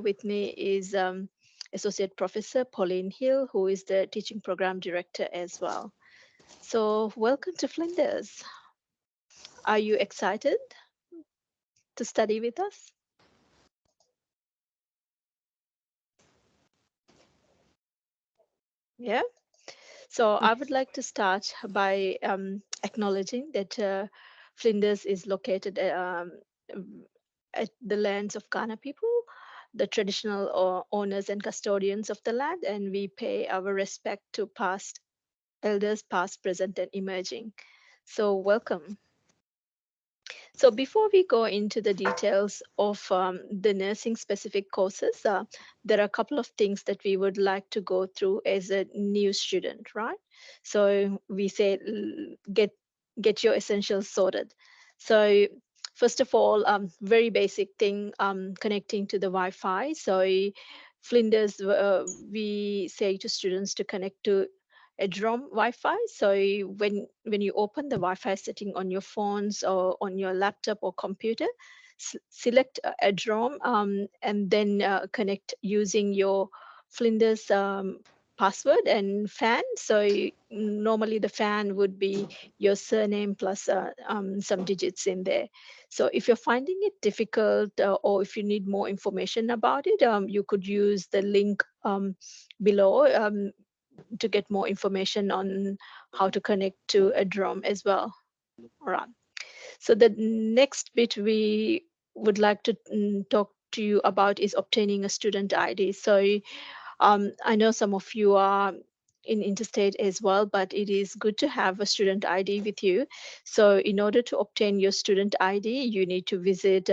With me is Associate Professor Pauline Hill, who is the Teaching Program Director as well. So welcome to Flinders. Are you excited to study with us? Yeah. So I would like to start by acknowledging that Flinders is located at the lands of Kaurna people, the traditional owners and custodians of the land, and we pay our respect to past elders, past, present, and emerging. So welcome. So before we go into the details of the nursing specific courses, there are a couple of things that we would like to go through as a new student, right? So we say get your essentials sorted. So first of all, very basic thing, connecting to the Wi-Fi. So Flinders, we say to students to connect to EdROM Wi-Fi. So when you open the Wi-Fi setting on your phones or on your laptop or computer, select EdROM and then connect using your Flinders password and FAN. So normally the FAN would be your surname plus some digits in there. So if you're finding it difficult or if you need more information about it, you could use the link below to get more information on how to connect to a drum as well. All right. So the next bit we would like to talk to you about is obtaining a student ID. So I know some of you are in interstate as well, but it is good to have a student ID with you. So in order to obtain your student ID, you need to visit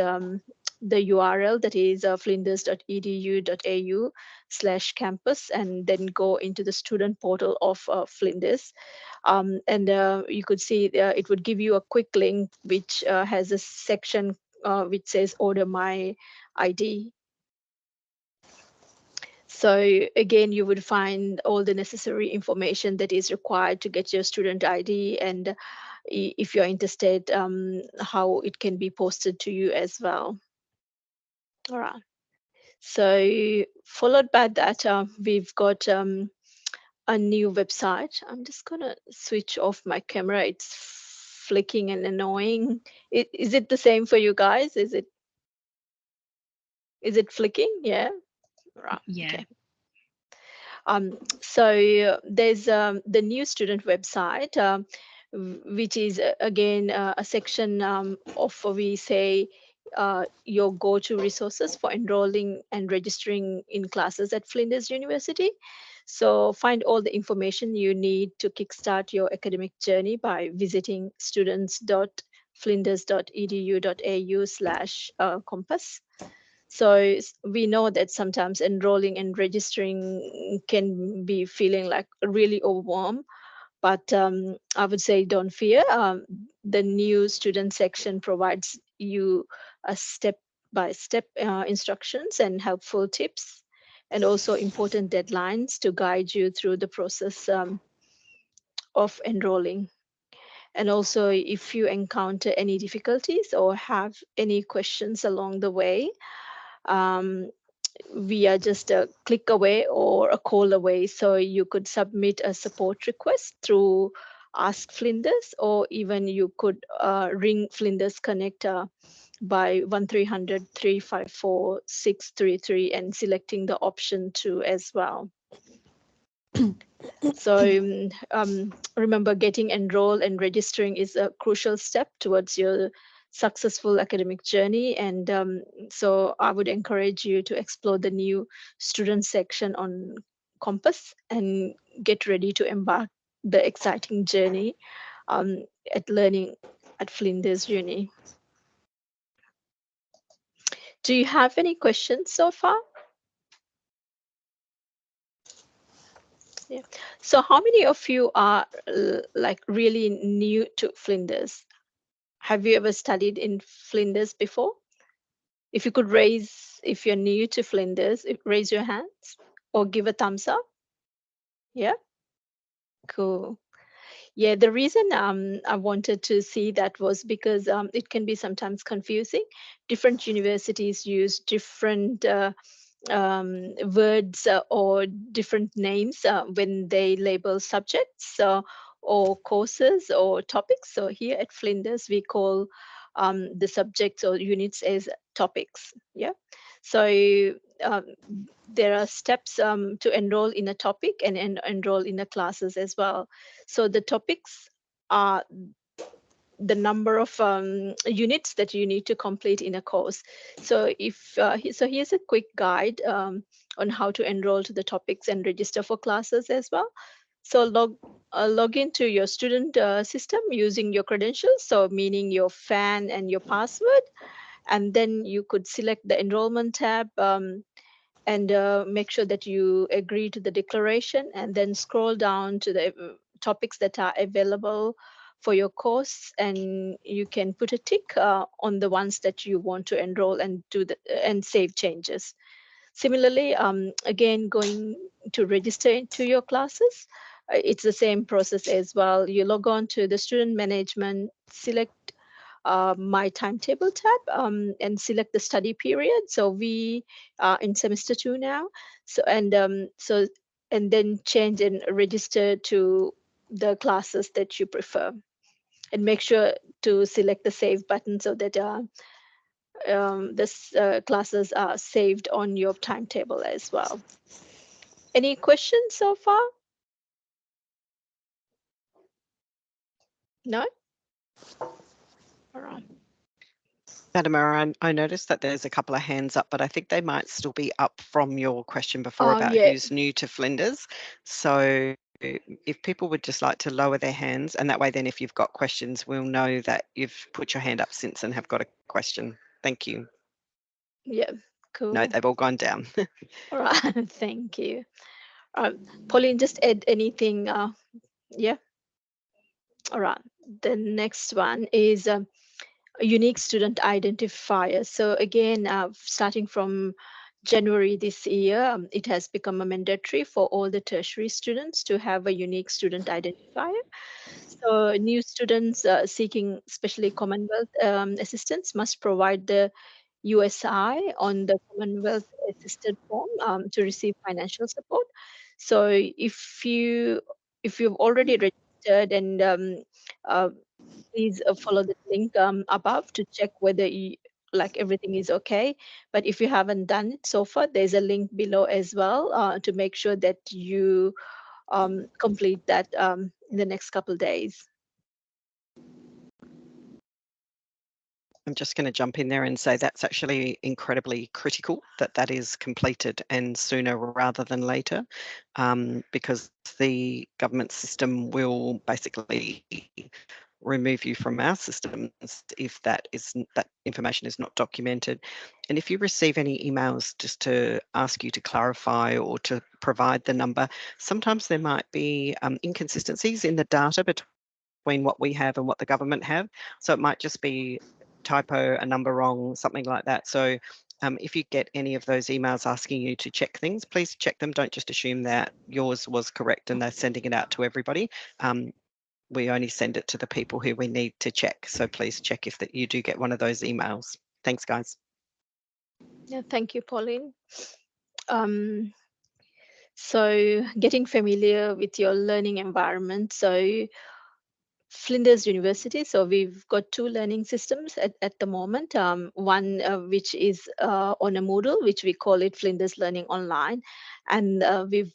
the URL that is flinders.edu.au/campus and then go into the student portal of Flinders. And you could see it would give you a quick link which has a section which says order my ID. So again, you would find all the necessary information that is required to get your student ID, and if you're interested, how it can be posted to you as well. All right. So followed by that, we've got a new website. I'm just gonna switch off my camera. It's flicking and annoying. Is it the same for you guys? Is it flicking? Yeah. Right. Yeah. Okay. So there's the new student website, which is again a section of we say your go-to resources for enrolling and registering in classes at Flinders University. So find all the information you need to kickstart your academic journey by visiting students.flinders.edu.au/compass. So we know that sometimes enrolling and registering can be feeling like really overwhelmed, but I would say don't fear. The new student section provides you a step-by-step instructions and helpful tips, and also important deadlines to guide you through the process of enrolling. And also, if you encounter any difficulties or have any questions along the way, um, we are just a click away or a call away. So you could submit a support request through Ask Flinders, or even you could ring Flinders Connect by 1300 354 633 and selecting the option 2 as well. So remember, getting enrolled and registering is a crucial step towards your successful academic journey. And so I would encourage you to explore the new student section on Compass and get ready to embark the exciting journey at learning at Flinders Uni. Do you have any questions so far? Yeah. So how many of you are like really new to Flinders? Have you ever studied in Flinders before? If you could raise, if you're new to Flinders, raise your hands or give a thumbs up. Yeah, cool. Yeah, the reason I wanted to see that was because it can be sometimes confusing. Different universities use different words or different names when they label subjects or courses or topics. So here at Flinders, we call the subjects or units as topics. Yeah. So um, there are steps to enroll in a topic and enroll in a classes as well. So the topics are the number of units that you need to complete in a course. So so here's a quick guide on how to enroll to the topics and register for classes as well. So log into your student system using your credentials, so meaning your FAN and your password, and then you could select the enrollment tab and make sure that you agree to the declaration, and then scroll down to the topics that are available for your course, and you can put a tick on the ones that you want to enroll and do the and save changes. Similarly, again, going to register to your classes, it's the same process as well. You log on to the student management, select my timetable tab, and select the study period. So we are in semester 2 now. And then change and register to the classes that you prefer, and make sure to select the save button so that this classes are saved on your timetable as well. Any questions so far? No? All right. Fatima, I noticed that there's a couple of hands up, but I think they might still be up from your question before Oh, about yeah. who's new to Flinders. So if people would just like to lower their hands, and that way then if you've got questions, we'll know that you've put your hand up since and have got a question. Thank you. Yeah, No, cool. they've all gone down. All right. Thank you. Pauline, just add anything. Yeah. All right. The next one is a unique student identifier. So again, starting from January this year, it has become a mandatory for all the tertiary students to have a unique student identifier. So new students seeking especially Commonwealth assistance must provide the USI on the Commonwealth assisted form to receive financial support. So if you've already registered, and uh, please follow the link above to check whether like everything is okay. But if you haven't done it so far, there's a link below as well to make sure that you complete that in the next couple days. I'm just going to jump in there and say that's actually incredibly critical that that is completed and sooner rather than later, because the government system will basically remove you from our systems if that information is not documented. And if you receive any emails just to ask you to clarify or to provide the number, sometimes there might be inconsistencies in the data between what we have and what the government have. So it might just be typo, a number wrong, something like that. So if you get any of those emails asking you to check things, please check them. Don't just assume that yours was correct and they're sending it out to everybody. We only send it to the people who we need to check. So please check if that you do get one of those emails. Thanks, guys. Yeah, thank you, Pauline. Um, so getting familiar with your learning environment. So Flinders University. So we've got two learning systems at the moment. One which is on a Moodle, which we call it Flinders Learning Online, and we've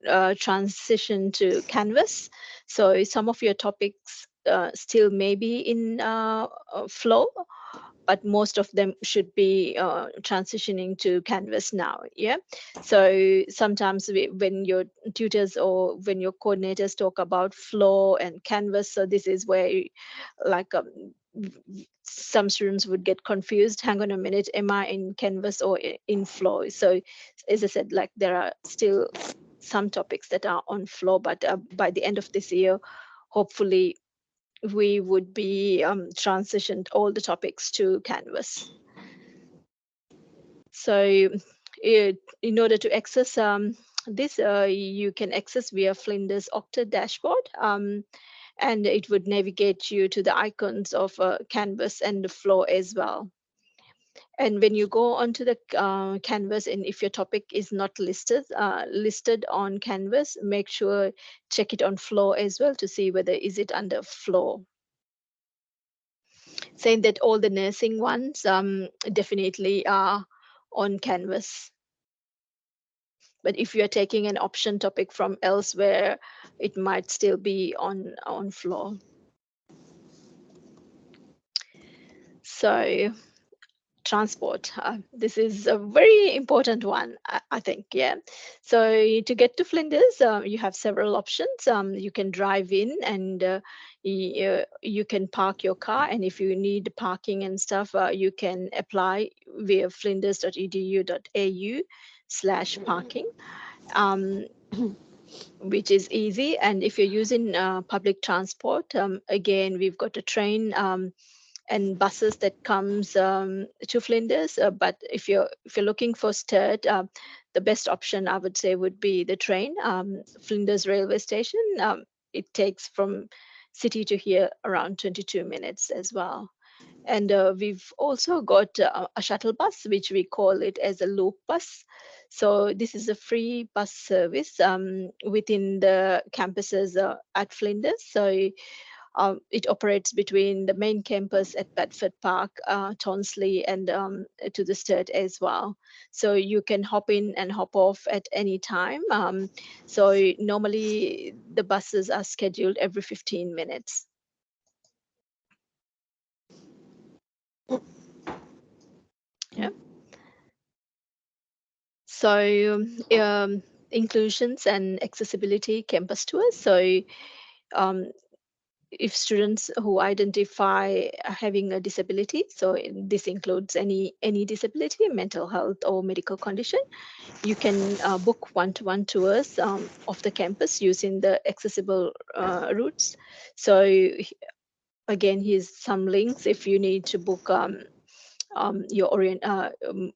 transitioned to Canvas. So some of your topics still may be in Flow, but most of them should be transitioning to Canvas now. Yeah. So sometimes when your tutors or when your coordinators talk about Flow and Canvas, so this is where like some students would get confused. Hang on a minute, am I in Canvas or in Flow? So as I said, like there are still some topics that are on Flow, but by the end of this year, hopefully we would be transitioned all the topics to Canvas. So in order to access this, you can access via Flinders Octa dashboard, and it would navigate you to the icons of Canvas and the Flow as well. And when you go onto the Canvas, and if your topic is not listed on Canvas, make sure check it on Flow as well to see whether is it under Flow. Saying that all the nursing ones definitely are on Canvas. But if you're taking an option topic from elsewhere, it might still be on Flow. So transport. This is a very important one, I think. Yeah. So to get to Flinders, you have several options. You can drive in, and you can park your car. And if you need parking and stuff, you can apply via flinders.edu.au/parking. Um, which is easy. And if you're using public transport, again, we've got a train and buses that comes to Flinders. But if you're looking for Sturt, the best option I would say would be the train. Flinders railway station. It takes from city to here around 22 minutes as well. And we've also got a shuttle bus, which we call it as a loop bus. So this is a free bus service within the campuses at Flinders. So it operates between the main campus at Bedford Park, Tonsley, and to the Sturt as well. So you can hop in and hop off at any time. So normally the buses are scheduled every 15 minutes. Yeah. So inclusions and accessibility campus tours. So um, if students who identify having a disability, so this includes any disability, mental health or medical condition, you can book one-to-one tours of the campus using the accessible routes. So again, here's some links if you need to book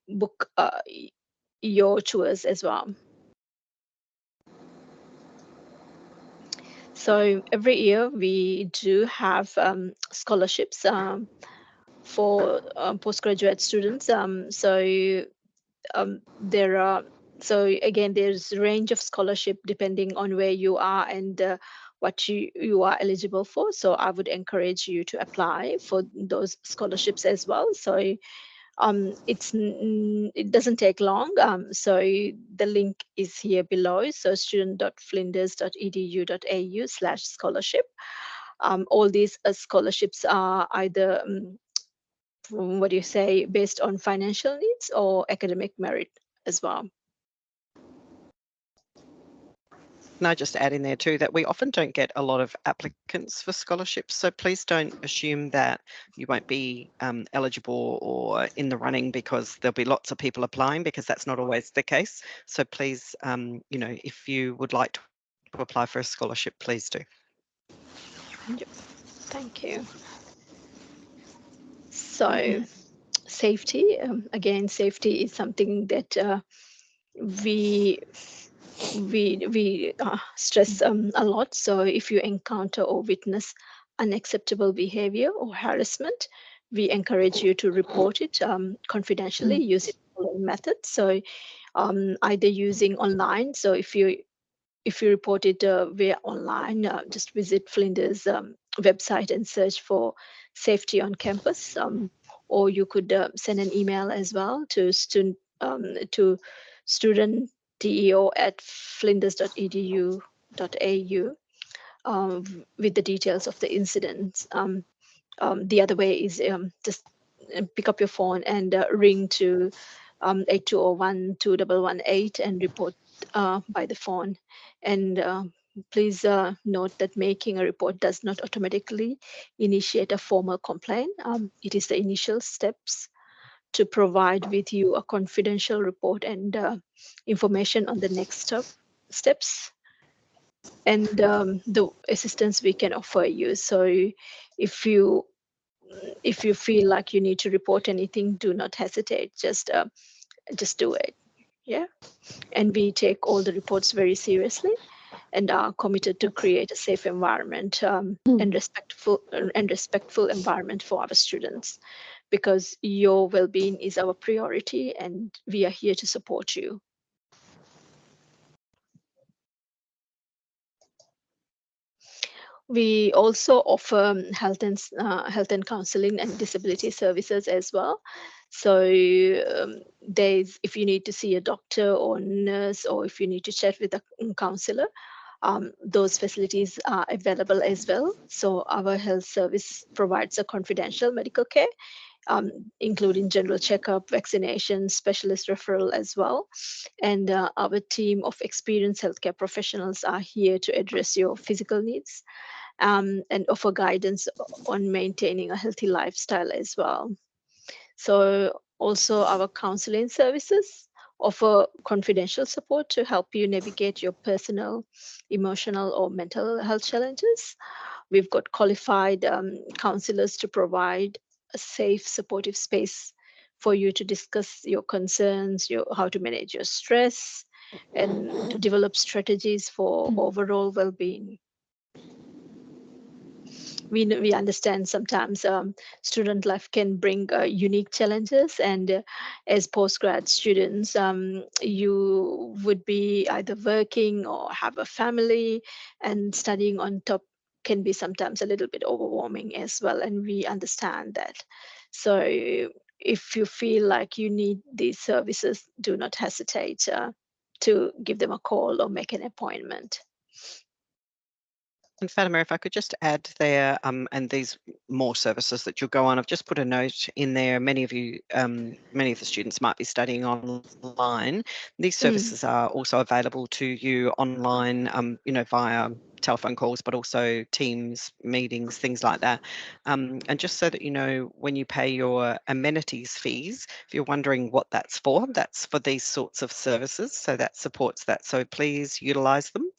book your tours as well. So every year we do have scholarships for postgraduate students. There are so again there's a range of scholarship depending on where you are and what you are eligible for. So I would encourage you to apply for those scholarships as well. So it doesn't take long. So the link is here below. So student.flinders.edu.au/scholarship. All these scholarships are either what do you say, based on financial needs or academic merit as well. And I just add in there too that we often don't get a lot of applicants for scholarships. So please don't assume that you won't be eligible or in the running because there'll be lots of people applying, because that's not always the case. So please, if you would like to apply for a scholarship, please do. Yep. Thank you. So safety, again, safety is something that we we stress a lot. So if you encounter or witness unacceptable behavior or harassment, we encourage you to report it confidentially using the following methods. So either using online. So if you report it via online, just visit Flinders website and search for safety on campus. Or you could send an email as well to student DEO at flinders.edu.au with the details of the incidents. The other way is just pick up your phone and ring to 8201 and report by the phone. And please note that making a report does not automatically initiate a formal complaint. It is the initial steps to provide with you a confidential report and information on the next steps and the assistance we can offer you. So if you if you feel like you need to report anything, do not hesitate. Just do it. Yeah. And we take all the reports very seriously and are committed to create a safe environment and respectful environment for our students. because your well-being is our priority and we are here to support you. We also offer health and counseling and disability services as well. So there's, if you need to see a doctor or nurse, or if you need to chat with a counselor, those facilities are available as well. So our health service provides a confidential medical care, um, including general checkup, vaccination, specialist referral as well. And our team of experienced healthcare professionals are here to address your physical needs, and offer guidance on maintaining a healthy lifestyle as well. So also our counseling services offer confidential support to help you navigate your personal, emotional, or mental health challenges. We've got qualified counselors to provide a safe, supportive space for you to discuss your concerns, your how to manage your stress, and to develop strategies for overall well-being. We understand sometimes student life can bring unique challenges, and as postgrad students, you would be either working or have a family, and studying on top can be sometimes a little bit overwhelming as well, and we understand that. So if you feel like you need these services, do not hesitate to give them a call or make an appointment. And Fatima, if I could just add there, and these more services that you'll go on, I've just put a note in there. Many of you, many of the students might be studying online. These Mm, services are also available to you online, via telephone calls, but also Teams meetings, things like that. And just so that you know, when you pay your amenities fees, if you're wondering what that's for these sorts of services. So that supports that. So please utilize them.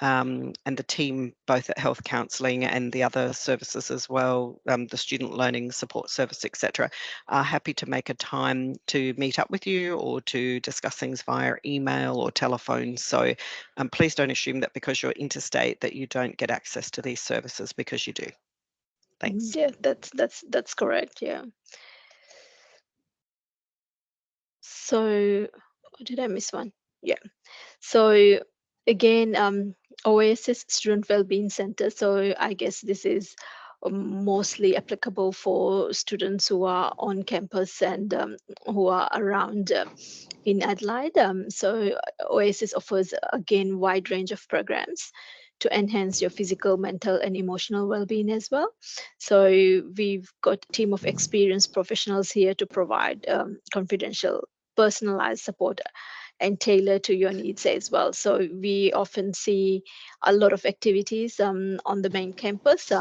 And the team, both at health counselling and the other services as well, the student learning support service, etc., are happy to make a time to meet up with you or to discuss things via email or telephone. So please don't assume that because you're interstate that you don't get access to these services, because you do. Thanks. yeah, that's correct. Yeah. So, or did I miss one? Yeah. So again, OASS Student Wellbeing Center. So I guess this is mostly applicable for students who are on campus and who are around in Adelaide. So Oasis offers again wide range of programs to enhance your physical, mental, and emotional well-being as well. So we've got a team of experienced professionals here to provide confidential, personalized support and tailor to your needs as well. So we often see a lot of activities on the main campus,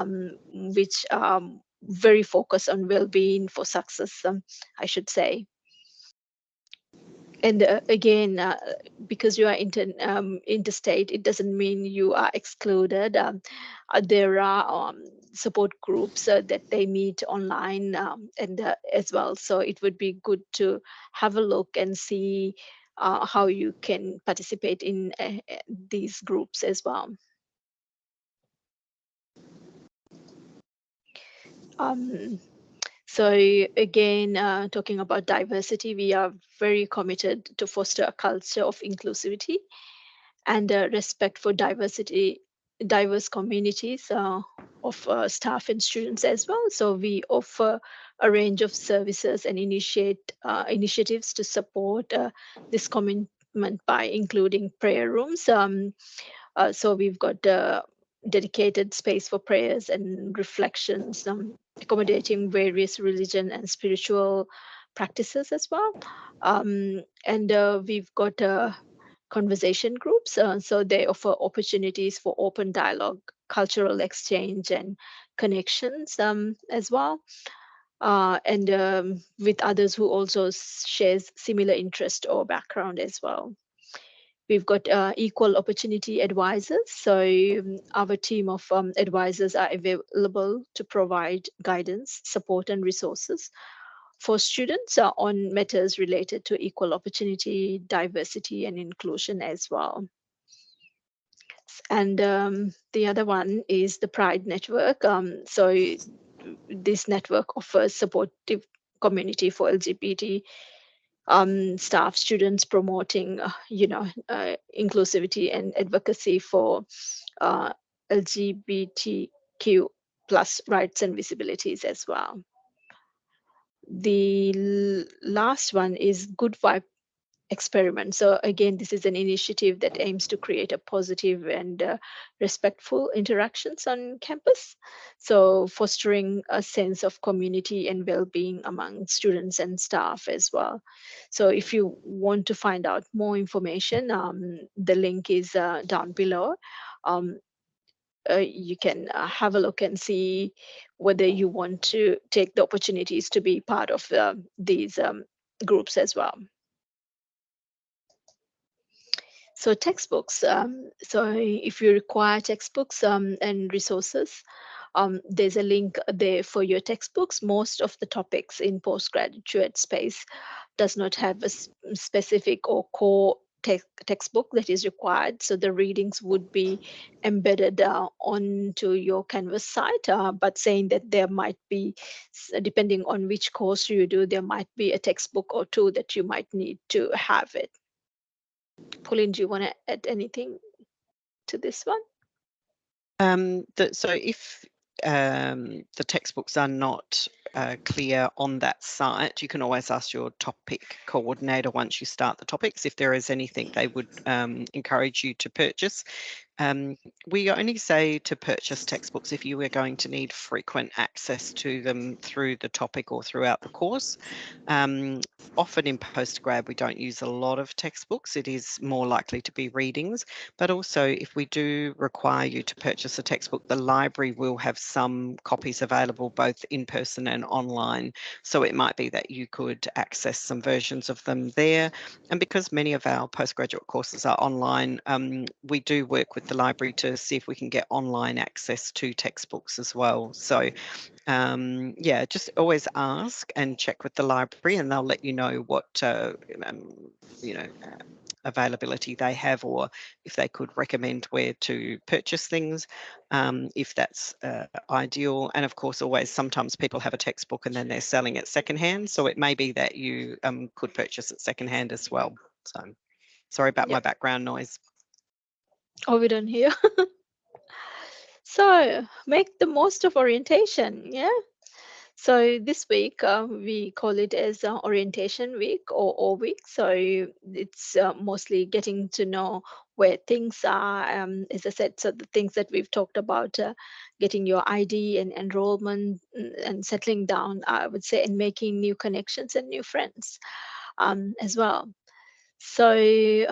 which are very focused on well-being for success, I should say. And again, because you are interstate, it doesn't mean you are excluded. There are support groups that they meet online, and as well. So it would be good to have a look and see how you can participate in these groups as well. Um, so again, talking about diversity, we are very committed to foster a culture of inclusivity and respect for diverse communities of staff and students as well. So we offer a range of services and initiatives to support this commitment by including prayer rooms. So we've got dedicated space for prayers and reflections, accommodating various religion and spiritual practices as well. And we've got conversation groups. So they offer opportunities for open dialogue, cultural exchange, and connections as well. And with others who also shares similar interest or background as well. We've got equal opportunity advisors. So our team of advisors are available to provide guidance, support, and resources for students on matters related to equal opportunity, diversity, and inclusion as well. And the other one is the Pride Network. So this network offers supportive community for LGBT staff, students, promoting, inclusivity and advocacy for uh, LGBTQ plus rights and visibilities as well. The last one is Good Vibe Experiment. So again, this is an initiative that aims to create a positive and respectful interactions on campus. So fostering a sense of community and well-being among students and staff as well. So if you want to find out more information, the link is down below. Um, you can have a look and see whether you want to take the opportunities to be part of these groups as well. So textbooks. So if you require textbooks and resources, there's a link there for your textbooks. Most of the topics in postgraduate space does not have a specific or core textbook that is required. So the readings would be embedded onto your Canvas site, but saying that there might be, depending on which course you do, there might be a textbook or two that you might need to have it. Pauline, do you want to add anything to this one? So if the textbooks are not clear on that site, you can always ask your topic coordinator once you start the topics if there is anything they would encourage you to purchase. We only say to purchase textbooks if you are going to need frequent access to them through the topic or throughout the course. Often in postgrad, we don't use a lot of textbooks. It is more likely to be readings. But also, if we do require you to purchase a textbook, the library will have some copies available both in person and online. So it might be that you could access some versions of them there. And because many of our postgraduate courses are online, we do work with the library to see if we can get online access to textbooks as well. So yeah, just always ask and check with the library, and they'll let you know what you know availability they have, or if they could recommend where to purchase things, if that's ideal. And of course, always sometimes people have a textbook and then they're selling it secondhand, so it may be that you could purchase it secondhand as well. So sorry about my Yep. background noise. Oh, we don't hear. So make the most of orientation. Yeah. So this week we call it as orientation week or week. So it's mostly getting to know where things are. As I said, so the things that we've talked about, getting your ID and enrollment and settling down, I would say, and making new connections and new friends as well. So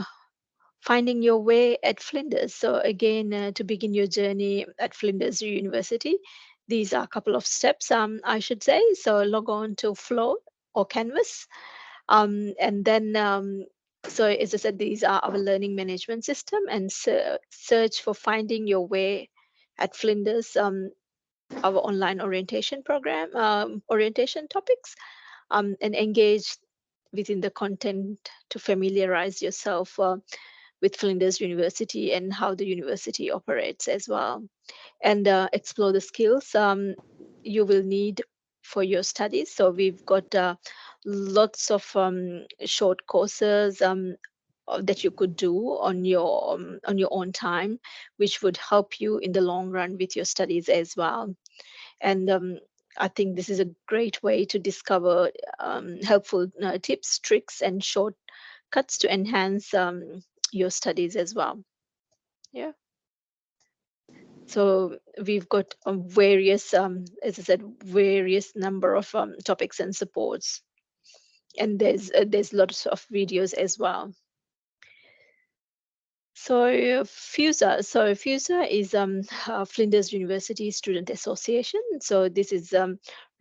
finding your way at Flinders. So again, to begin your journey at Flinders University, these are a couple of steps, I should say. So log on to Flow or Canvas, and then so as I said, these are our learning management system, and search for finding your way at Flinders. Our online orientation program, orientation topics, and engage within the content to familiarize yourself with Flinders University and how the university operates as well, and explore the skills you will need for your studies. So we've got lots of short courses that you could do on your own time, which would help you in the long run with your studies as well. And I think this is a great way to discover helpful tips, tricks, and shortcuts to enhance your studies as well. Yeah. So we've got various, as I said, various number of topics and supports, and there's lots of videos as well. So FUSA. So FUSA is Flinders University Student Association. So this is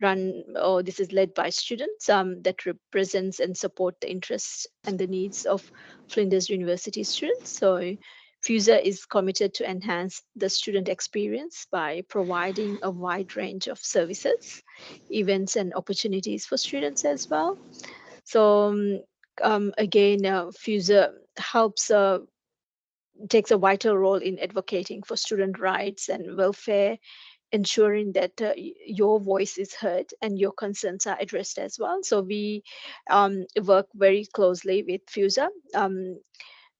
run, or this is led by students that represents and support the interests and the needs of Flinders University students. So FUSA is committed to enhance the student experience by providing a wide range of services, events, and opportunities for students as well. So again, FUSA helps takes a vital role in advocating for student rights and welfare, ensuring that your voice is heard and your concerns are addressed as well. So we work very closely with FUSA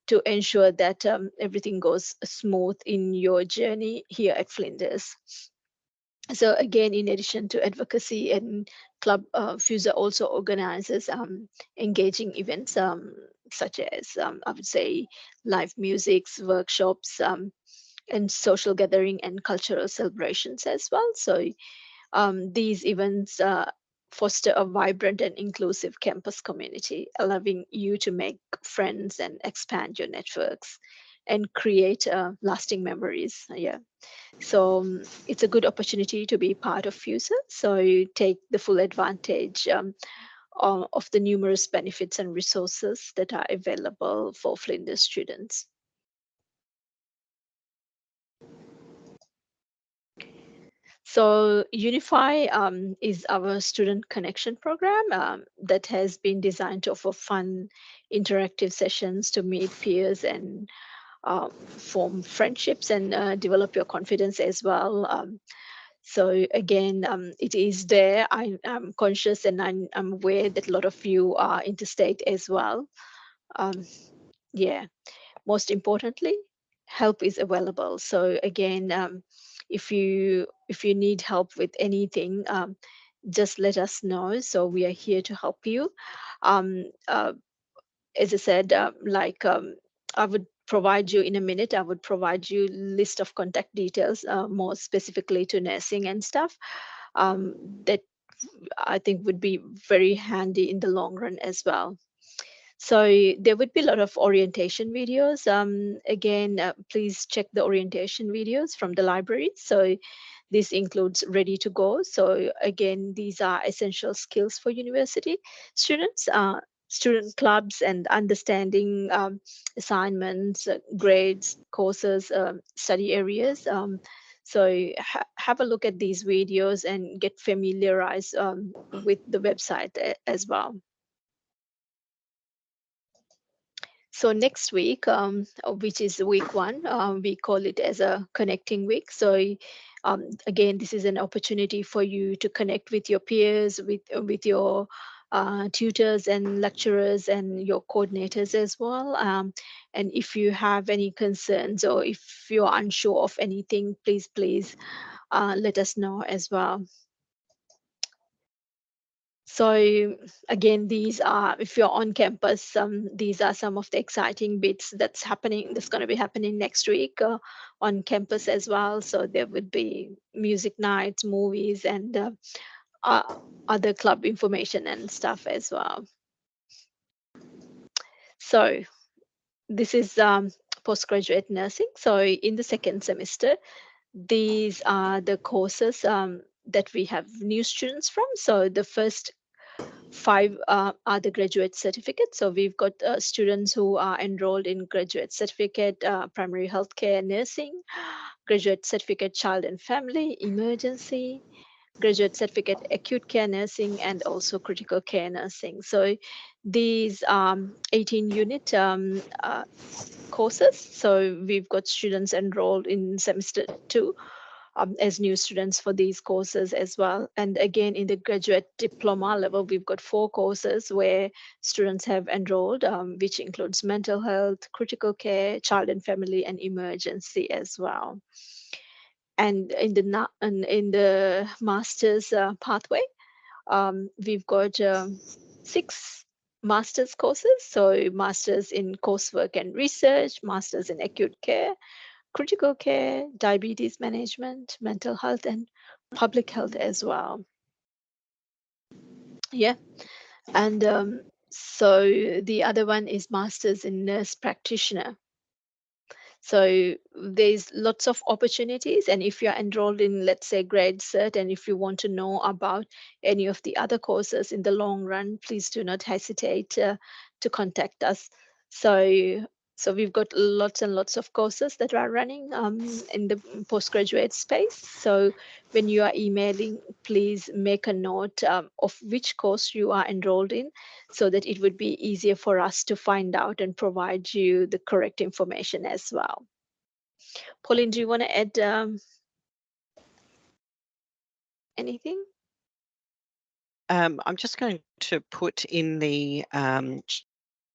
to ensure that everything goes smooth in your journey here at Flinders. So again, in addition to advocacy and club, FUSA also organizes engaging events such as I would say live musics, workshops, and social gathering and cultural celebrations as well. So these events foster a vibrant and inclusive campus community, allowing you to make friends and expand your networks and create lasting memories. Yeah. So it's a good opportunity to be part of FUSA. So you take the full advantage of the numerous benefits and resources that are available for Flinders students. So Unify is our student connection program that has been designed to offer fun, interactive sessions to meet peers and form friendships and develop your confidence as well. So again, it is there. I'm conscious and I'm aware that a lot of you are interstate as well. Um, yeah. Most importantly, help is available. So again, if you need help with anything, just let us know. So we are here to help you. Um, uh, as I said, I would provide you in a minute. I would provide you list of contact details, more specifically to nursing and stuff. Um, that I think would be very handy in the long run as well. So there would be a lot of orientation videos. Again, please check the orientation videos from the library. So this includes ready to go. So again, these are essential skills for university students, student clubs and understanding assignments, grades, courses, study areas. So have a look at these videos and get familiarized with the website as well. So next week, which is week one, we call it as a connecting week. So again, this is an opportunity for you to connect with your peers, with your tutors and lecturers and your coordinators as well. And if you have any concerns or if you're unsure of anything, please let us know as well. So again, these are, if you're on campus, these are some of the exciting bits that's going to be happening next week on campus as well. So there would be music nights, movies, and uh, other club information and stuff as well. So this is postgraduate nursing. So in the second semester, these are the courses that we have new students from. So the first five are the graduate certificates. So we've got students who are enrolled in graduate certificate, primary healthcare nursing, graduate certificate child and family, emergency, graduate certificate acute care nursing, and also critical care nursing. So these 18 unit courses. So we've got students enrolled in semester two as new students for these courses as well. And again, in the graduate diploma level, we've got four courses where students have enrolled, which includes mental health, critical care, child and family, and emergency as well. And in the master's pathway, we've got six master's courses. So masters in coursework and research, masters in acute care, critical care, diabetes management, mental health, and public health as well. Yeah. And so the other one is masters in nurse practitioner. So there's lots of opportunities. And if you're enrolled in, let's say, grade cert, and if you want to know about any of the other courses in the long run, please do not hesitate to contact us. So so we've got lots and lots of courses that are running in the postgraduate space. So when you are emailing, please make a note of which course you are enrolled in so that it would be easier for us to find out and provide you the correct information as well. Pauline, do you want to add? Anything? I'm just going to put in the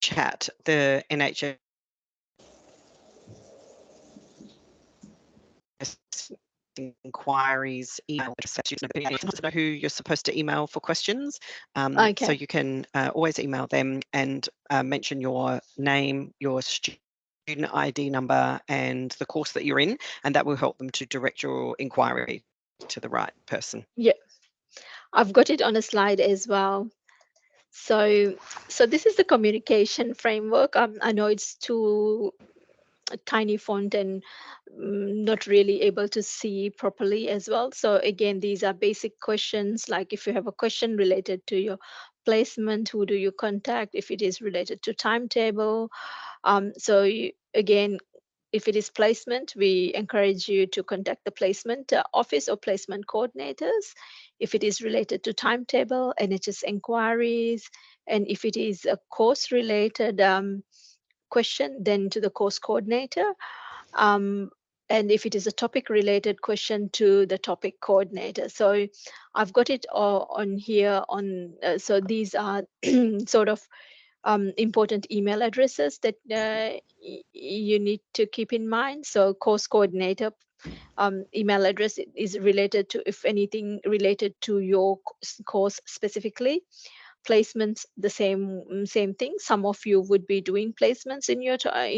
chat the NHS inquiries email address. Students know who you're supposed to email for questions, so Okay. you can always email them and mention your name, your student ID number, and the course that you're in, and that will help them to direct your inquiry to the right person. Yeah, I've got it on a slide as well. So, so this is the communication framework. I know it's too a tiny font and not really able to see properly as well. So again, these are basic questions like if you have a question related to your placement, who do you contact? If it is related to timetable, again, if it is placement, we encourage you to contact the placement office or placement coordinators. If it is related to timetable, NHS inquiries, and if it is a course related question, then to the course coordinator. Um, and if it is a topic related question, to the topic coordinator. So I've got it all on here on, so these are sort of important email addresses that you need to keep in mind. So course coordinator email address is related to, if anything related to your course specifically. Placements, the same thing. Some of you would be doing placements in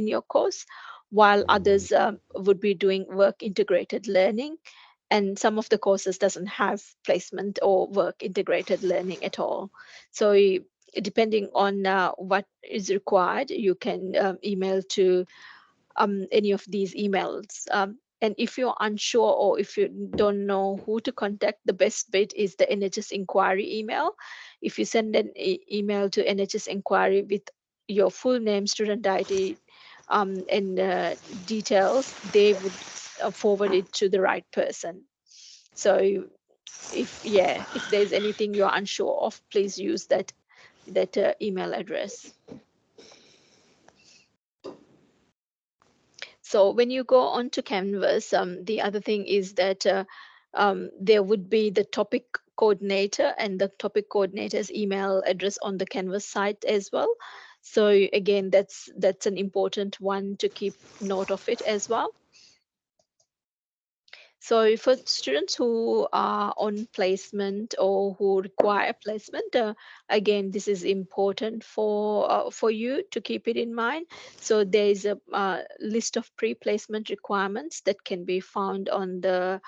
your course, while others would be doing work integrated learning, and some of the courses doesn't have placement or work integrated learning at all. So depending on what is required, you can email to any of these emails. And if you're unsure or if you don't know who to contact, the best bet is the NHS inquiry email. If you send an email to NHS inquiry with your full name, student ID, and details, they would forward it to the right person. So if there's anything you're unsure of, please use that email address. So when you go on to Canvas, the other thing is that there would be the topic coordinator and the topic coordinator's email address on the Canvas site as well. So again, that's an important one to keep note of it as well. So for students who are on placement or who require placement, again, this is important for you to keep it in mind. So there is a list of pre-placement requirements that can be found on the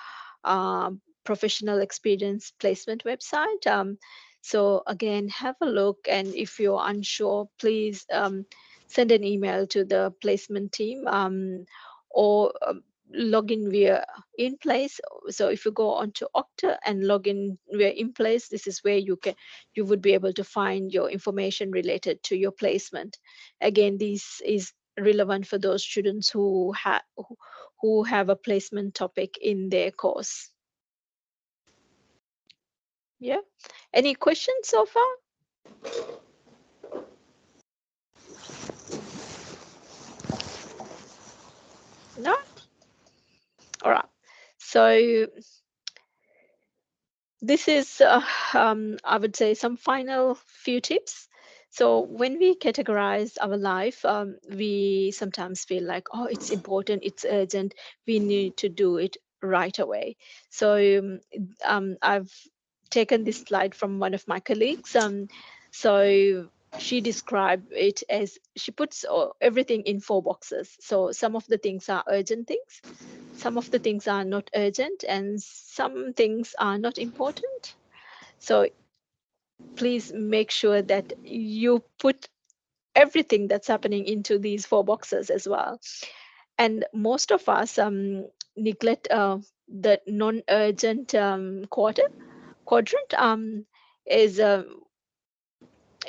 uh, professional experience placement website. So again, have a look, and if you're unsure, please send an email to the placement team, or log in via in place. So if you go onto Okta and log in via in place, this is where you would be able to find your information related to your placement. Again, this is relevant for those students who have a placement topic in their course. Yeah. Any questions so far? No? All right. So this is, I would say, some final few tips. So when we categorize our life, we sometimes feel like, oh, it's important, it's urgent, we need to do it right away. So I've taken this slide from one of my colleagues. So she described it as, she puts everything in four boxes. So some of the things are urgent things, some of the things are not urgent, and some things are not important. So please make sure that you put everything that's happening into these four boxes as well. And most of us neglect the non-urgent quadrant.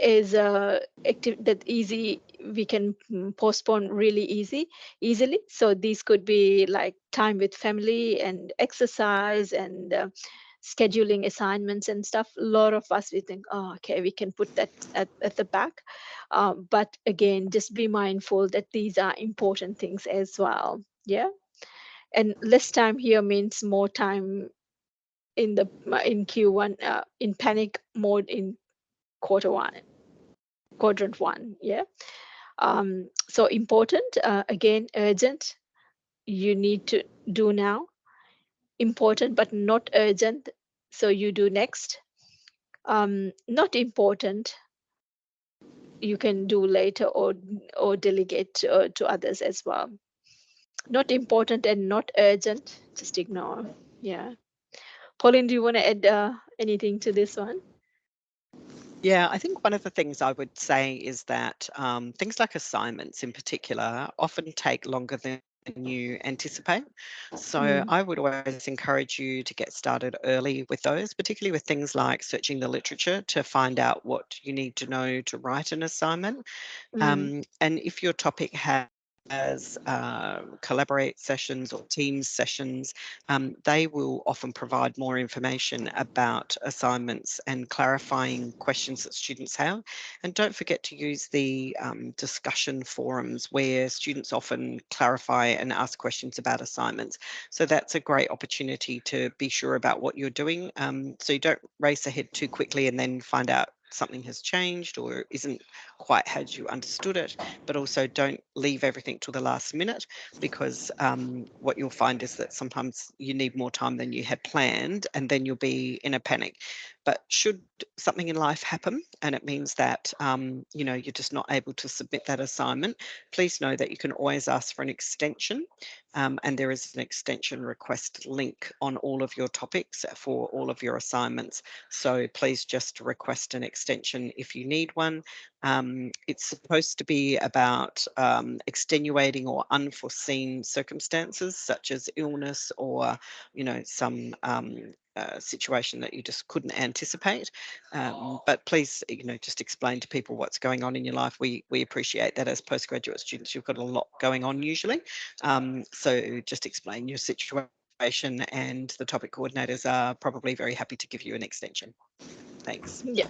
Is active that easy, we can postpone really easily. So these could be like time with family and exercise and scheduling assignments and stuff. A lot of us, we think, oh, okay, we can put that at the back. But again, just be mindful that these are important things as well. Yeah. And less time here means more time in Q1 in panic mode in quadrant one. Yeah. So important, again, urgent, you need to do now. Important but not urgent, so you do next. Not important, you can do later, or delegate to others as well. Not important and not urgent, just ignore. Yeah. Pauline, do you want to add anything to this one? Yeah, I think one of the things I would say is that things like assignments in particular often take longer than you anticipate. So Mm, I would always encourage you to get started early with those, particularly with things like searching the literature to find out what you need to know to write an assignment. mm, And if your topic has collaborate sessions or teams sessions, they will often provide more information about assignments and clarifying questions that students have. And don't forget to use the discussion forums where students often clarify and ask questions about assignments. So that's a great opportunity to be sure about what you're doing, so you don't race ahead too quickly and then find out something has changed or isn't quite as you understood it, but also don't leave everything till the last minute, because what you'll find is that sometimes you need more time than you had planned and then you'll be in a panic. But should something in life happen and it means that you're just not able to submit that assignment, please know that you can always ask for an extension, and there is an extension request link on all of your topics for all of your assignments. So please just request an extension if you need one. It's supposed to be about extenuating or unforeseen circumstances, such as illness or, some situation that you just couldn't anticipate. But please, just explain to people what's going on in your life. We appreciate that as postgraduate students, you've got a lot going on usually. So just explain your situation, and the topic coordinators are probably very happy to give you an extension. Thanks. yeah.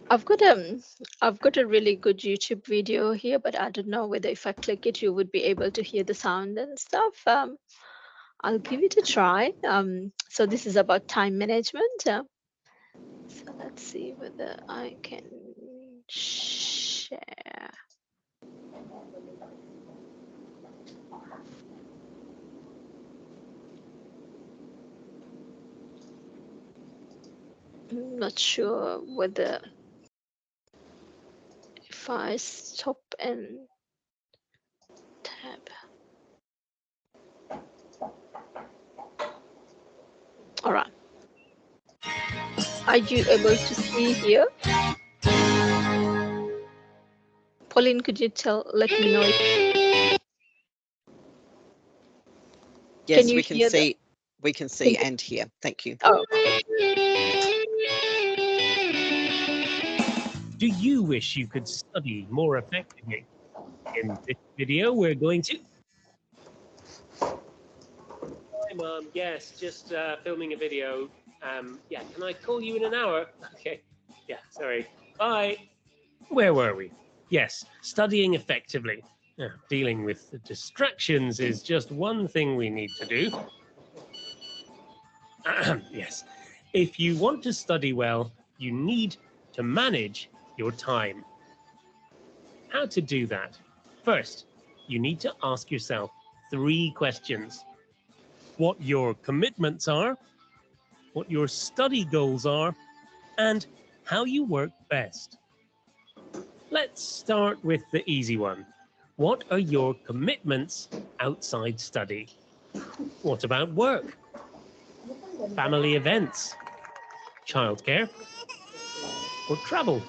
I've got a really good YouTube video here, but I don't know whether if I click it, you would be able to hear the sound and stuff. I'll give it a try. So this is about time management. So let's see whether I can share. I'm not sure whether if I stop and tab. All right. Are you able to see here? Pauline, could you let me know if can Yes, you hear the we can can see you and hear. Thank you. oh Do you wish you could study more effectively? In this video, we're going to... Hi, Mom. Yes, just filming a video. Yeah, can I call you in an hour? Okay. Yeah, sorry. Bye. Where were we? Yes, studying effectively. Dealing with the distractions is just one thing we need to do. Yes. If you want to study well, you need to manage your time. How to do that? First, you need to ask yourself 3 questions. What your commitments are, what your study goals are, and how you work best. Let's start with the easy one. What are your commitments outside study? What about work? Family events? Childcare? Or travel?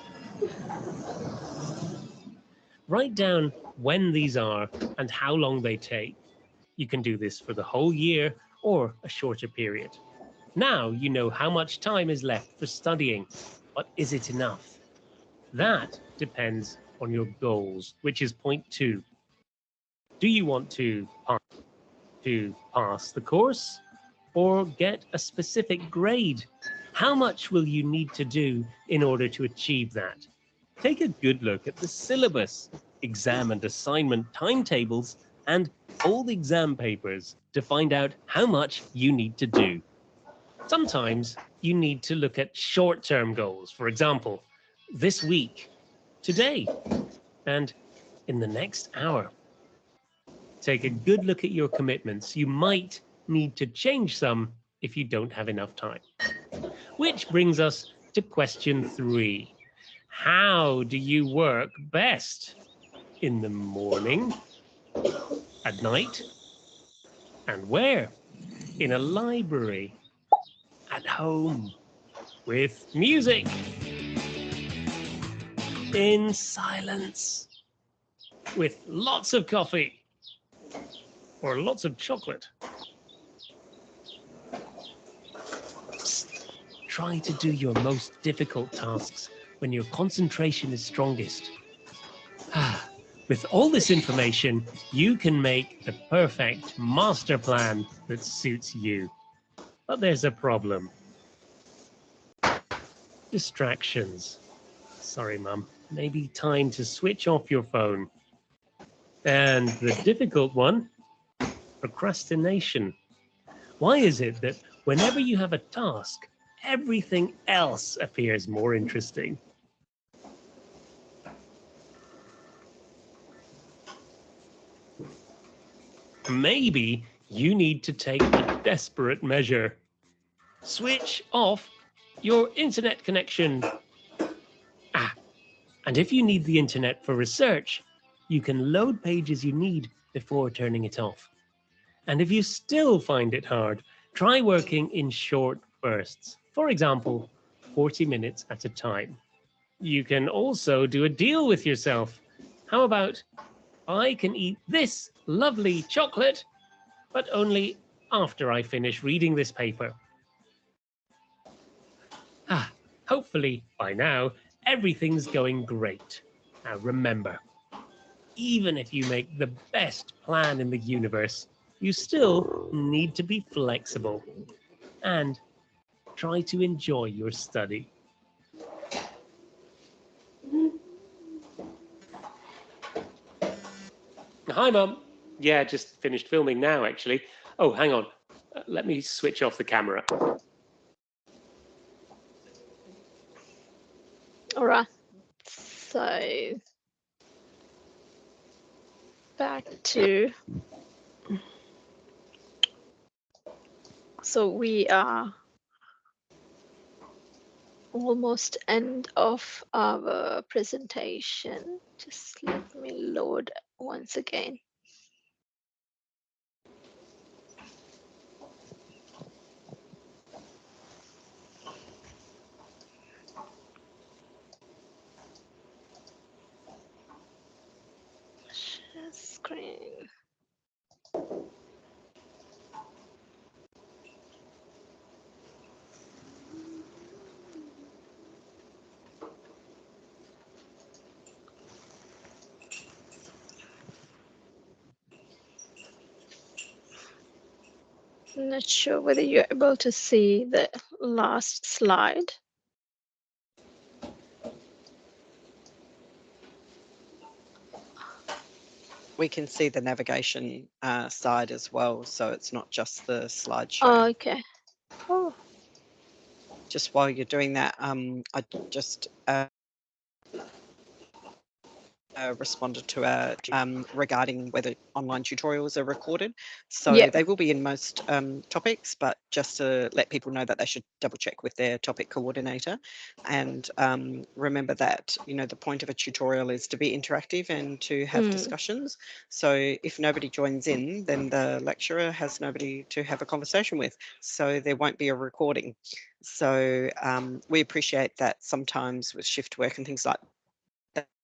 Write down when these are and how long they take. You can do this for the whole year or a shorter period. Now you know how much time is left for studying, but is it enough? That depends on your goals, which is point 2. Do you want to pass the course or get a specific grade? How much will you need to do in order to achieve that? Take a good look at the syllabus, exam and assignment timetables, and all the exam papers to find out how much you need to do. Sometimes you need to look at short-term goals. For example, this week, today, and in the next hour. Take a good look at your commitments. You might need to change some if you don't have enough time. Which brings us to question 3. How do you work best? In the morning, at night, and where? In a library, at home, with music, in silence, with lots of coffee, or lots of chocolate. Try to do your most difficult tasks when your concentration is strongest. With all this information, you can make the perfect master plan that suits you. But there's a problem. Distractions. Sorry, Mum. Maybe time to switch off your phone. And the difficult one, procrastination. Why is it that whenever you have a task, everything else appears more interesting? Maybe you need to take a desperate measure. Switch off your internet connection. And if you need the internet for research, you can load pages you need before turning it off. And if you still find it hard, try working in short bursts. For example, 40 minutes at a time. You can also do a deal with yourself. How about, I can eat this lovely chocolate, but only after I finish reading this paper. Hopefully, by now, everything's going great. Now remember, even if you make the best plan in the universe, you still need to be flexible and try to enjoy your study. Hi, Mum. Yeah, just finished filming now, actually. Oh, hang on. Let me switch off the camera. All right. So back to. So we are almost end of our presentation. Just let me load once again. Share screen. I'm not sure whether you're able to see the last slide. We can see the navigation side as well, so it's not just the slideshow. Oh, okay. Oh, Just while you're doing that, I just responded to regarding whether online tutorials are recorded. So yeah. they will be in most topics, but just to let people know that they should double check with their topic coordinator. And remember that, you know, the point of a tutorial is to be interactive and to have discussions. So if nobody joins in, then the lecturer has nobody to have a conversation with. So there won't be a recording. So we appreciate that sometimes with shift work and things like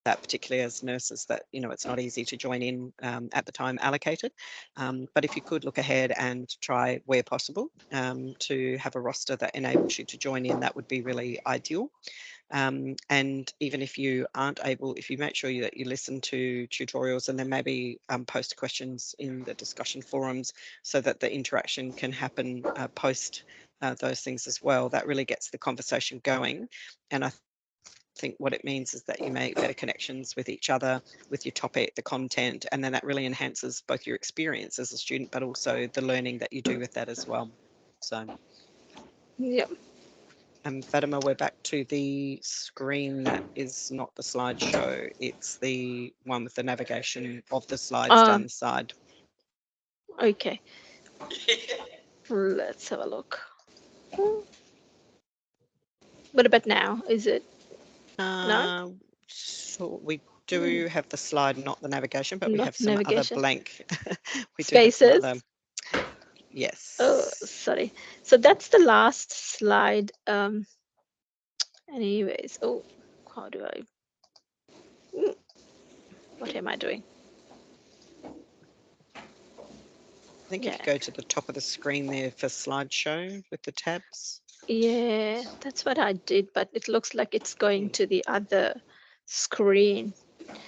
that, particularly as nurses, that, you know, it's not easy to join in at the time allocated. But if you could look ahead and try, where possible, to have a roster that enables you to join in, that would be really ideal. And even if you aren't able, if you make sure that you listen to tutorials and then maybe post questions in the discussion forums so that the interaction can happen post those things as well, that really gets the conversation going. And I think what it means is that you make better connections with each other, with your topic, the content, and then that really enhances both your experience as a student, but also the learning that you do with that as well. So Yeah. And Fatima, we're back to the screen that is not the slideshow. It's the one with the navigation of the slides down the side. Okay. Let's have a look. What about now? Is it no? So we do have the slide, not the navigation, but we Not have some other navigation. blank. We do have some Spaces. other, Oh, yes. sorry. So that's the last slide. Anyways. Oh, how do I? Mm, What am I doing? I think if Yeah. you go to the top of the screen there for slideshow with the tabs. Yeah, that's what I did, but it looks like it's going to the other screen.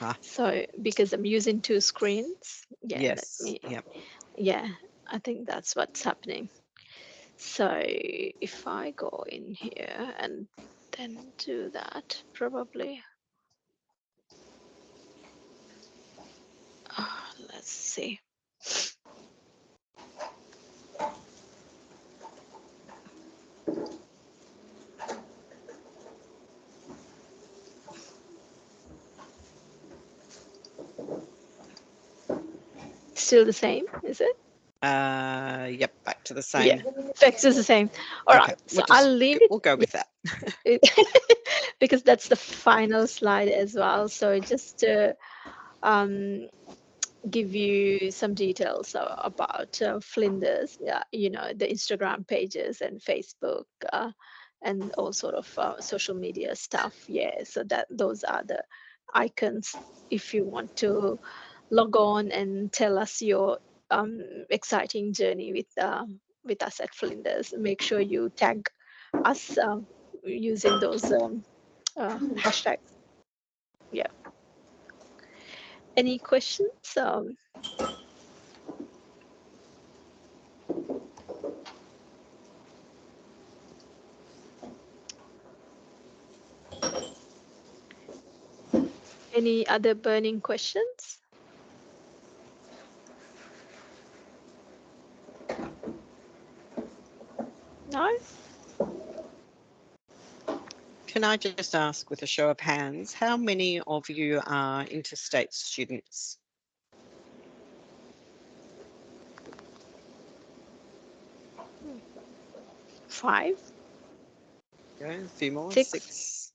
Ah, So because I'm using two screens, yeah, let yes, me, yep. yeah, I think that's what's happening. So if I go in here and then do that, probably, let's see. Still the same, is it? Yep, back to the Yeah, same. text is the same. All right, Okay, so I'll leave it. we'll go with that. Yeah, because that's the final slide as well. So just um, give you some details about Flinders, yeah, the Instagram pages and Facebook and all sort of social media stuff. Yeah, so that those are the icons if you want to log on and tell us your exciting journey with us at Flinders. Make sure you tag us using those hashtags. Yeah. Any questions? Any other burning questions? No? Can I just ask, with a show of hands, how many of you are interstate students? Five, Okay, a few more, six, 6,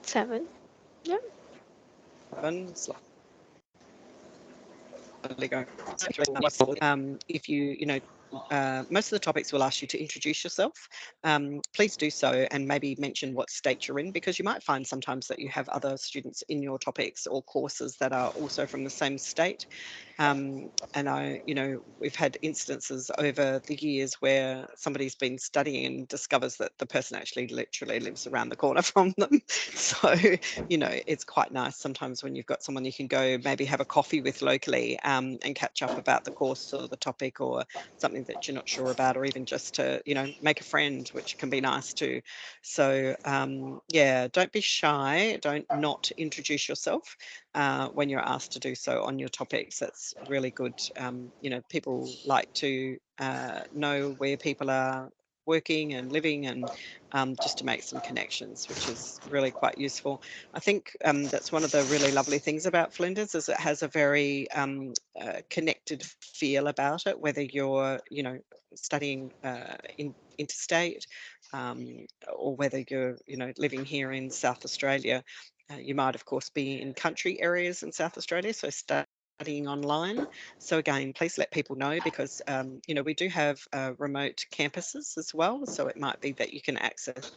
7. Yeah. 7, slowly going. If most of the topics will ask you to introduce yourself. Please do so and maybe mention what state you're in, because you might find sometimes that you have other students in your topics or courses that are also from the same state. And we've had instances over the years where somebody's been studying and discovers that the person actually literally lives around the corner from them. So, it's quite nice sometimes when you've got someone you can go maybe have a coffee with locally, and catch up about the course or the topic or something that you're not sure about, or even just to, make a friend, which can be nice too. So, yeah, don't be shy. Don't not introduce yourself when you're asked to do so on your topics. That's really good. People like to know where people are working and living, and just to make some connections, which is really quite useful. I think that's one of the really lovely things about Flinders, is it has a very connected feel about it, whether you're, studying in interstate, or whether you're, living here in South Australia. You might, of course, be in country areas in South Australia, so studying online. So again, please let people know, because we do have remote campuses as well. So it might be that you can access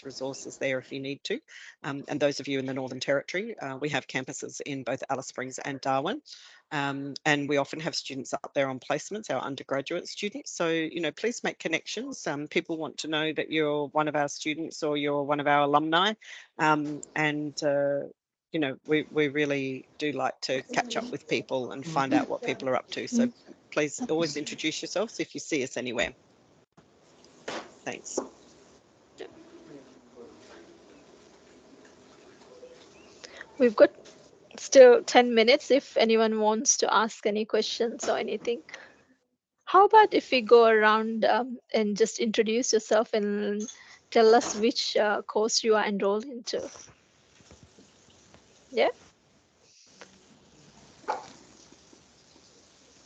resources there if you need to. And those of you in the Northern Territory, we have campuses in both Alice Springs and Darwin. And we often have students up there on placements, our undergraduate students. So, please make connections. People want to know that you're one of our students or you're one of our alumni. We really do like to catch up with people and find out what people are up to. So please always introduce yourselves if you see us anywhere. Thanks. We've got still 10 minutes if anyone wants to ask any questions or anything. How about if we go around and just introduce yourself and tell us which course you are enrolled into? Yeah.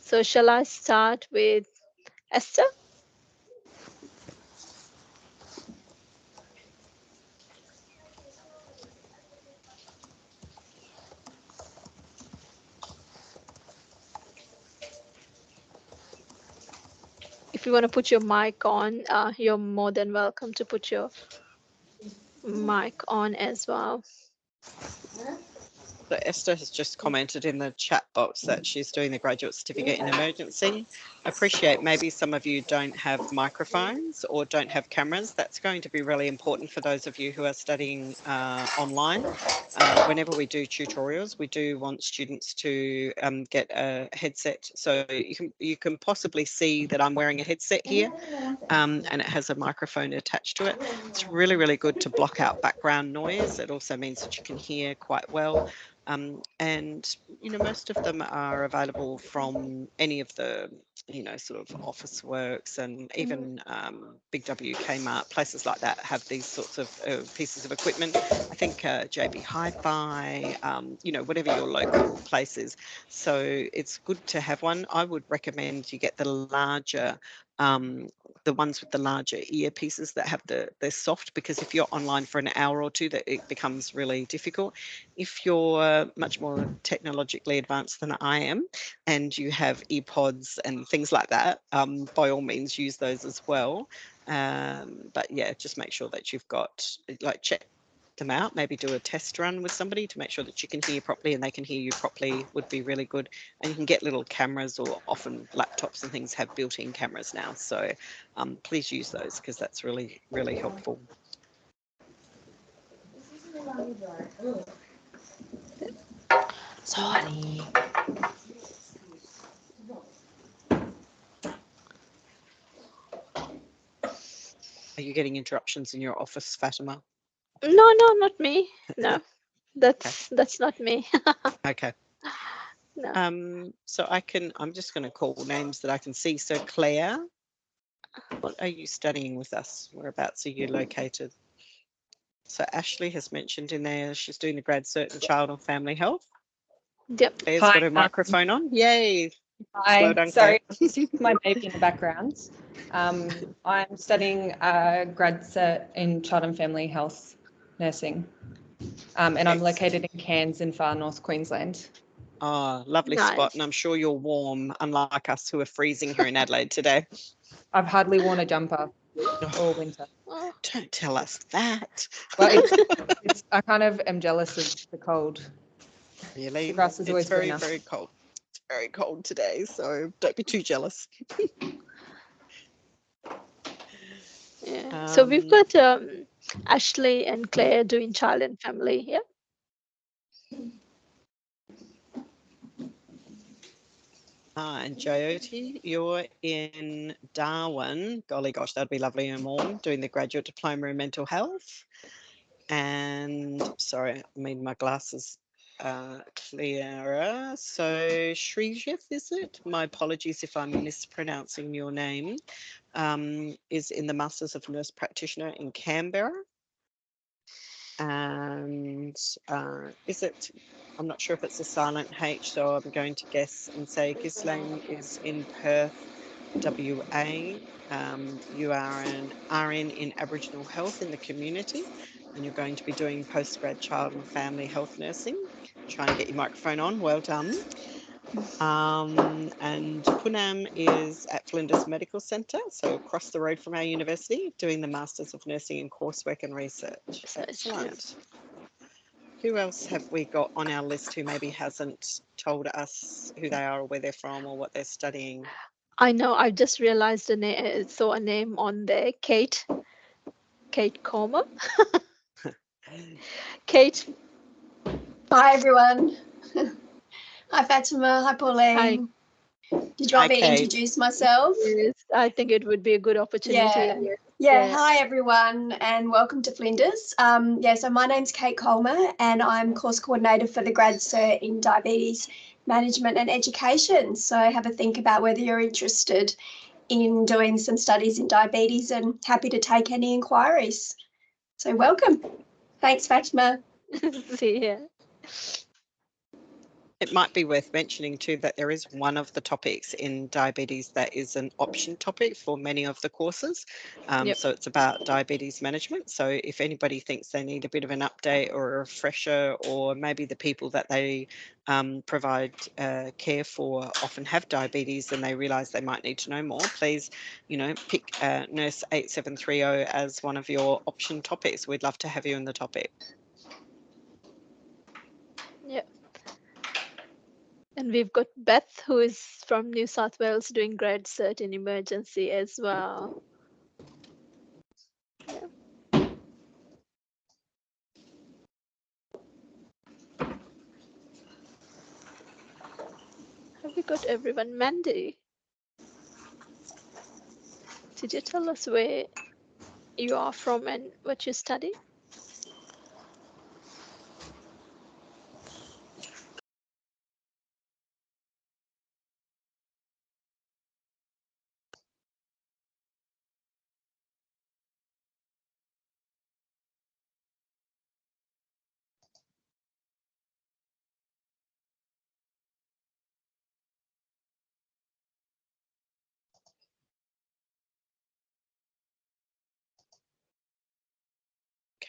So shall I start with Esther? If you want to put your mic on, you're more than welcome to put your mic on as well. So Esther has just commented in the chat box that she's doing the graduate certificate in emergency. I appreciate maybe some of you don't have microphones or don't have cameras. That's going to be really important for those of you who are studying online. Whenever we do tutorials, we do want students to get a headset. So you can possibly see that I'm wearing a headset here, and it has a microphone attached to it. It's really, really good to block out background noise. It also means that you can hear quite well. And most of them are available from any of the sort of Office Works, and even Big W, Kmart, places like that have these sorts of pieces of equipment. I think JB Hi-Fi, whatever your local place is. So it's good to have one. I would recommend you get the larger the ones with the larger earpieces that have they're soft, because if you're online for an hour or two, that it becomes really difficult. If you're much more technologically advanced than I am and you have earpods and things like that, by all means use those as well. But yeah, just make sure that you've got, check them out, maybe do a test run with somebody to make sure that you can hear properly and they can hear you properly would be really good. And you can get little cameras, or often laptops and things have built-in cameras now, so please use those, because that's really, really helpful. So honey. Are you getting interruptions in your office, Fatima? No, not me. No, Okay. that's not me. Okay. No. So I'm just going to call names that I can see. So Claire, what are you studying with us? Whereabouts are you located? So Ashley has mentioned in there she's doing the grad cert in child and family health. Yep. Claire's Hi, got her microphone on. Yay. Slow hi. down, Sorry, Claire. my baby in the background. I'm studying grad cert in child and family health nursing, and I'm located in Cairns in far north Queensland. Oh, lovely Nice. spot. And I'm sure you're warm, unlike us who are freezing here in Adelaide today. I've hardly worn a jumper all winter. Oh, Don't tell us that. Well, I kind of am jealous of the cold. Really? The grass is always It's very, greener. very cold. It's very cold today, so don't be too jealous. yeah. So we've got Ashley and Claire doing child and family. Yeah. And Jyoti, you're in Darwin. Golly gosh, that'd be lovely and warm, doing the graduate diploma in mental health. And sorry, I mean my glasses clearer. So Shrejith, is it? My apologies if I'm mispronouncing your name. Is in the Masters of Nurse Practitioner in Canberra. And is it, I'm not sure if it's a silent H, so I'm going to guess and say Ghislaine is in Perth, WA. You are an RN in Aboriginal health in the community, and you're going to be doing postgrad child and family health nursing. Trying to get your microphone on. Well done. And Poonam is at Flinders Medical Centre, so across the road from our university, doing the Masters of Nursing in Coursework and Research. Excellent. Who else have we got on our list who maybe hasn't told us who they are or where they're from or what they're studying? I know. I just realized saw a name on there. Kate Comer. Kate. Hi everyone. Hi Fatima. Hi Pauline. Hi. Did you want me to Okay. introduce myself? Yes, I think it would be a good opportunity. Yeah. Yes. Yeah, hi everyone, and welcome to Flinders. So my name's Kate Colmer, and I'm course coordinator for the Grad Cert in Diabetes Management and Education. So have a think about whether you're interested in doing some studies in diabetes, and happy to take any inquiries. So welcome. Thanks, Fatima. See, yeah. It might be worth mentioning too that there is one of the topics in diabetes that is an option topic for many of the courses. Yep. So it's about diabetes management. So if anybody thinks they need a bit of an update or a refresher, or maybe the people that they provide care for often have diabetes and they realise they might need to know more, please, pick Nurse 8730 as one of your option topics. We'd love to have you in the topic. Yep. And we've got Beth, who is from New South Wales, doing grad cert in emergency as well. Yeah. Have we got everyone? Mandy, did you tell us where you are from and what you study?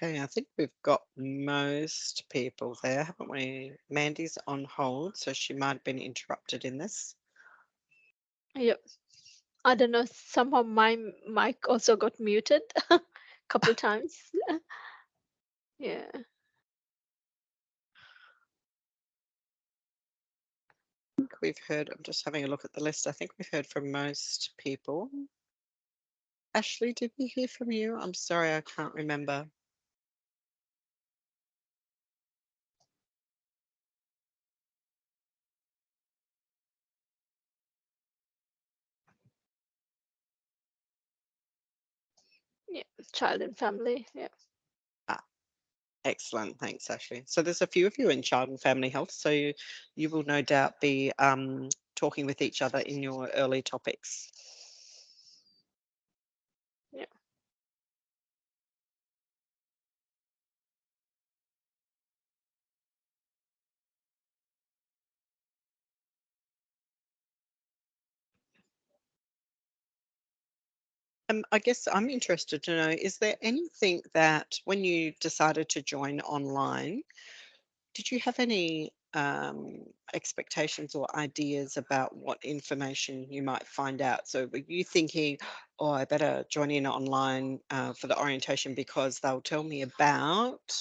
Okay, I think we've got most people there, haven't we? Mandy's on hold, so she might have been interrupted in this. Yep. I don't know. Somehow my mic also got muted a couple times. Yeah. I think we've heard, I'm just having a look at the list. I think we've heard from most people. Ashley, did we hear from you? I'm sorry, I can't remember. Yeah. Child and family. Yeah. Ah, excellent. Thanks, Ashley. So there's a few of you in child and family health, so you will no doubt be talking with each other in your early topics. Yeah. I guess I'm interested to know, is there anything that when you decided to join online, did you have any expectations or ideas about what information you might find out? So were you thinking, oh, I better join in online for the orientation because they'll tell me about,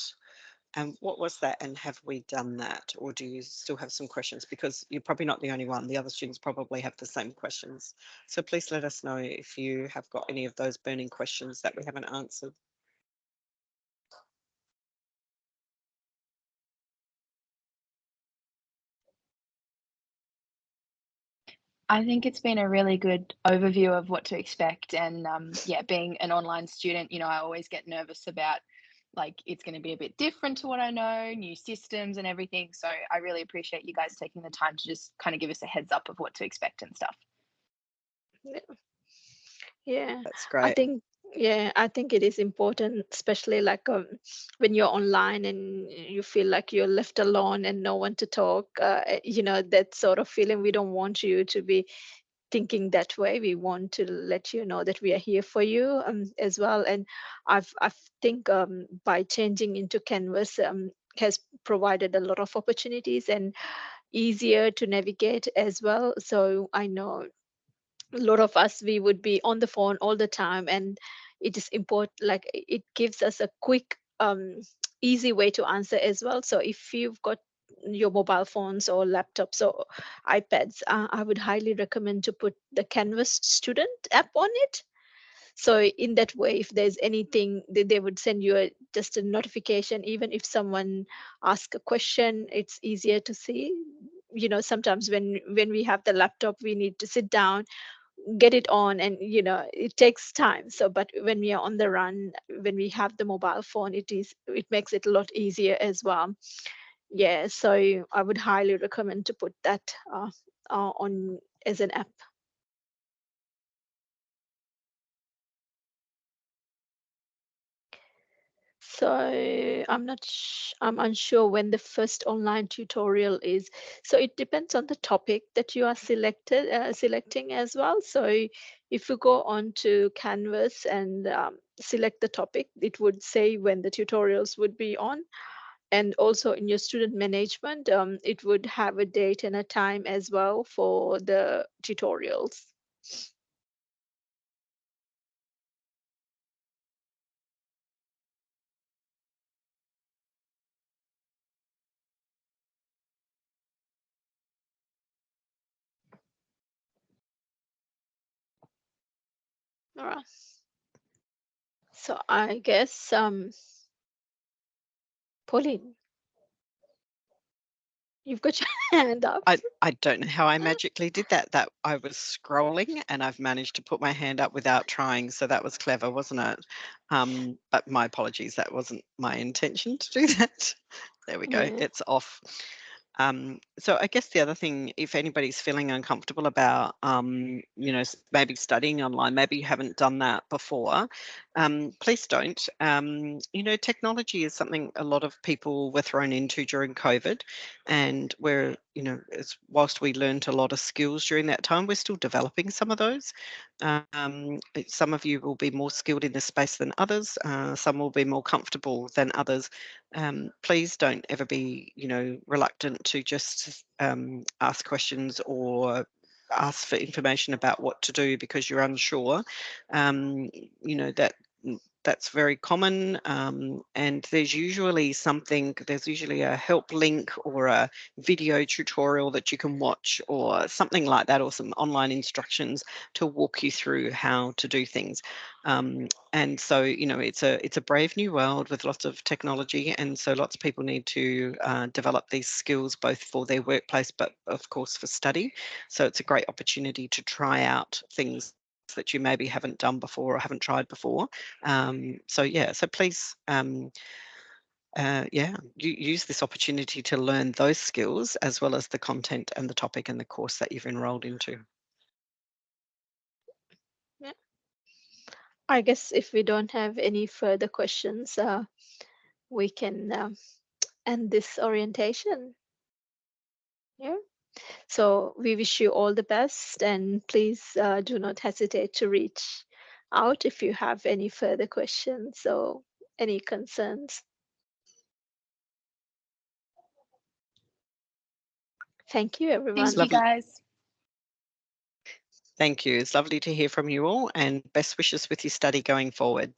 and what was that? And have we done that? Or do you still have some questions? Because you're probably not the only one. The other students probably have the same questions. So please let us know if you have got any of those burning questions that we haven't answered. I think it's been a really good overview of what to expect. And yeah, being an online student, I always get nervous about like it's going to be a bit different to what I know, new systems and everything. So I really appreciate you guys taking the time to just kind of give us a heads up of what to expect and stuff. Yeah. That's I great. think I think it is important, especially like when you're online and you feel like you're left alone and no one to talk. That sort of feeling. We don't want you to be thinking that way. We want to let you know that we are here for you as well. And I think by changing into Canvas has provided a lot of opportunities and easier to navigate as well. So I know a lot of us, we would be on the phone all the time, and it is important, like it gives us a quick easy way to answer as well. So if you've got your mobile phones or laptops or iPads, I would highly recommend to put the Canvas student app on it. So in that way, if there's anything, they would send you just a notification. Even if someone asks a question, it's easier to see. you know, sometimes when we have the laptop, we need to sit down, get it on, and you know, it takes time. So but when we are on the run, when we have the mobile phone, it makes it a lot easier as well. Yeah, so I would highly recommend to put that on as an app. So I'm unsure when the first online tutorial is. So it depends on the topic that you are selecting as well. So if you go on to Canvas and select the topic, it would say when the tutorials would be on. And also in your student management, it would have a date and a time as well for the tutorials. All right. So I guess Pauline, you've got your hand up. I don't know how I magically did that. That I was scrolling and I've managed to put my hand up without trying. So that was clever, wasn't it? But my apologies, that wasn't my intention to do that. There we go. Yeah. It's off. So I guess the other thing, if anybody's feeling uncomfortable about, you know, maybe studying online, maybe you haven't done that before, please don't. You know, technology is something a lot of people were thrown into during COVID, and we're, you know, whilst we learned a lot of skills during that time, we're still developing some of those. Some of you will be more skilled in this space than others. Some will be more comfortable than others. Please don't ever be, you know, reluctant to just ask questions or ask for information about what to do because you're unsure. You know, that's very common, and there's usually a help link or a video tutorial that you can watch or something like that, or some online instructions to walk you through how to do things. And so, you know, it's a brave new world with lots of technology, and so lots of people need to develop these skills both for their workplace but of course for study. So it's a great opportunity to try out things that you maybe haven't done before or haven't tried before. So yeah, so please, yeah, use this opportunity to learn those skills as well as the content and the topic and the course that you've enrolled into. Yeah. I guess if we don't have any further questions, we can end this orientation. Yeah. So we wish you all the best, and please do not hesitate to reach out if you have any further questions or any concerns. Thank you, Thank everyone. you, guys. Thank you. It's lovely to hear from you all, and best wishes with your study going forward.